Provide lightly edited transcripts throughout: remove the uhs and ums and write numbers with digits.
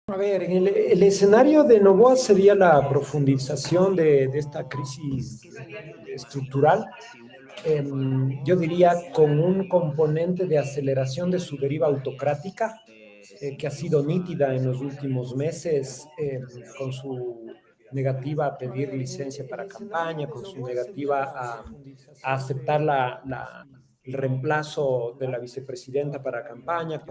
A ver, en el escenario de Novoa sería la profundización de esta crisis estructural. Yo diría con un componente de aceleración de su deriva autocrática, que ha sido nítida en los últimos meses, con su negativa a pedir licencia para campaña, con su negativa a aceptar el reemplazo de la vicepresidenta para campaña,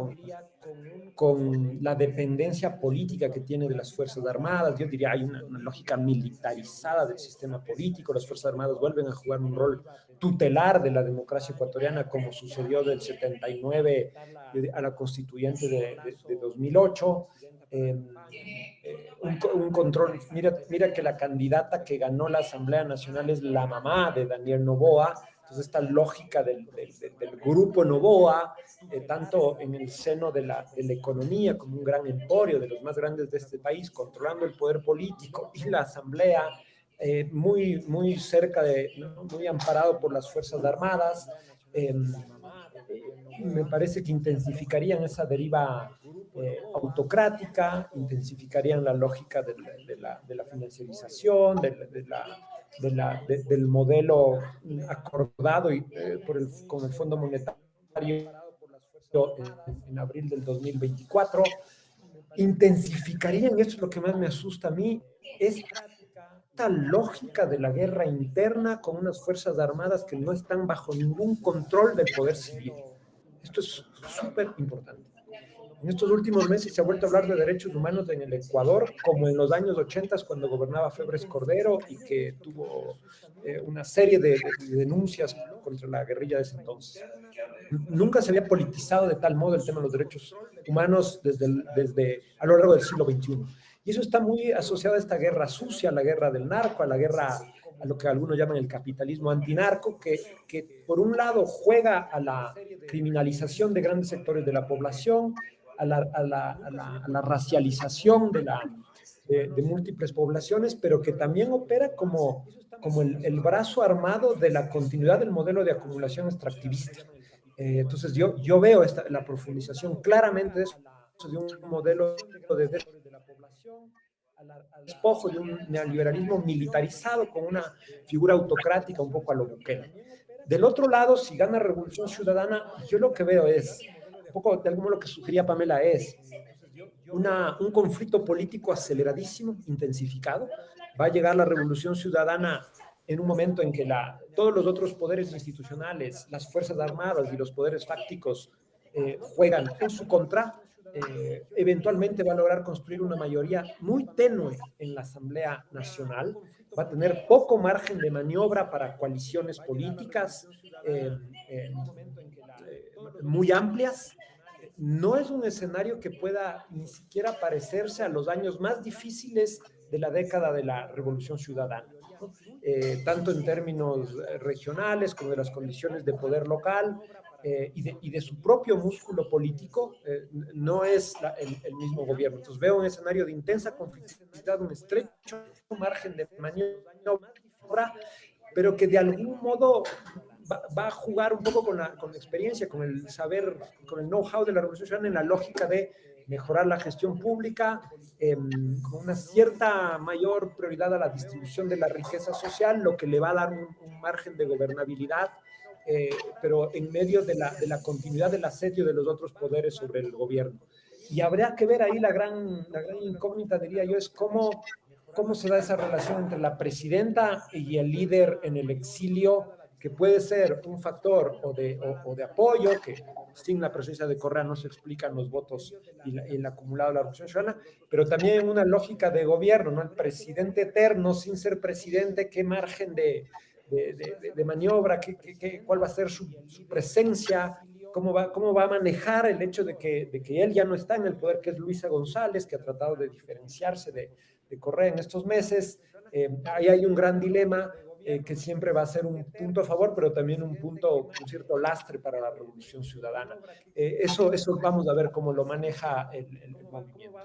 con la dependencia política que tiene de las Fuerzas Armadas. Yo diría hay una lógica militarizada del sistema político. Las Fuerzas Armadas vuelven a jugar un rol tutelar de la democracia ecuatoriana, como sucedió del 79 a la constituyente de 2008. Un control, mira que la candidata que ganó la Asamblea Nacional es la mamá de Daniel Noboa. Entonces esta lógica del grupo Noboa, tanto en el seno de la economía como un gran emporio de los más grandes de este país, controlando el poder político y la asamblea, muy cerca ¿no? Muy amparado por las Fuerzas Armadas. Eh, Me parece que intensificarían esa deriva autocrática, intensificarían la lógica de la financiarización, del modelo acordado con el Fondo Monetario en abril del 2024. Intensificarían, esto es lo que más me asusta a mí, esta lógica de la guerra interna con unas fuerzas armadas que no están bajo ningún control del poder civil. Esto es súper importante. En estos últimos meses se ha vuelto a hablar de derechos humanos en el Ecuador, como en los años 80 cuando gobernaba Febres Cordero y que tuvo una serie de denuncias contra la guerrilla de ese entonces. Nunca se había politizado de tal modo el tema de los derechos humanos desde a lo largo del siglo XXI. Y eso está muy asociado a esta guerra sucia, a la guerra del narco, a la guerra, a lo que algunos llaman el capitalismo antinarco, que por un lado juega a la criminalización de grandes sectores de la población, a la racialización de múltiples poblaciones, pero que también opera como el brazo armado de la continuidad del modelo de acumulación extractivista. Entonces yo veo la profundización claramente de eso, de un modelo de despojo, de un neoliberalismo militarizado con una figura autocrática un poco a lo Bukele. Del otro lado, si gana Revolución Ciudadana, yo lo que veo es, un poco de algo lo que sugería Pamela, es un conflicto político aceleradísimo, intensificado. Va a llegar la Revolución Ciudadana en un momento en que todos los otros poderes institucionales, las Fuerzas Armadas y los poderes fácticos juegan en su contra. Eventualmente va a lograr construir una mayoría muy tenue en la Asamblea Nacional, va a tener poco margen de maniobra para coaliciones políticas eh, eh, muy amplias. No es un escenario que pueda ni siquiera parecerse a los años más difíciles de la década de la Revolución Ciudadana, ¿no? Tanto en términos regionales como de las condiciones de poder local, y de su propio músculo político. No es el mismo gobierno. Entonces veo un escenario de intensa conflictividad, un estrecho margen de maniobra, pero que de algún modo va a jugar un poco con la experiencia, con el saber, con el know-how de la Revolución Ciudadana en la lógica de mejorar la gestión pública, con una cierta mayor prioridad a la distribución de la riqueza social, lo que le va a dar un margen de gobernabilidad, pero en medio de la continuidad del asedio de los otros poderes sobre el gobierno. Y habría que ver ahí la gran incógnita, diría yo, es cómo se da esa relación entre la presidenta y el líder en el exilio, que puede ser un factor o de apoyo, que sin la presencia de Correa no se explican los votos y el acumulado de la Revolución Ciudadana, pero también una lógica de gobierno, ¿no? El presidente eterno, sin ser presidente, qué margen de maniobra, cuál va a ser su presencia, cómo va a manejar el hecho de que él ya no está en el poder, que es Luisa González, que ha tratado de diferenciarse de Correa en estos meses. Ahí hay un gran dilema, que siempre va a ser un punto a favor, pero también un cierto lastre para la Revolución Ciudadana. Eso vamos a ver cómo lo maneja el movimiento.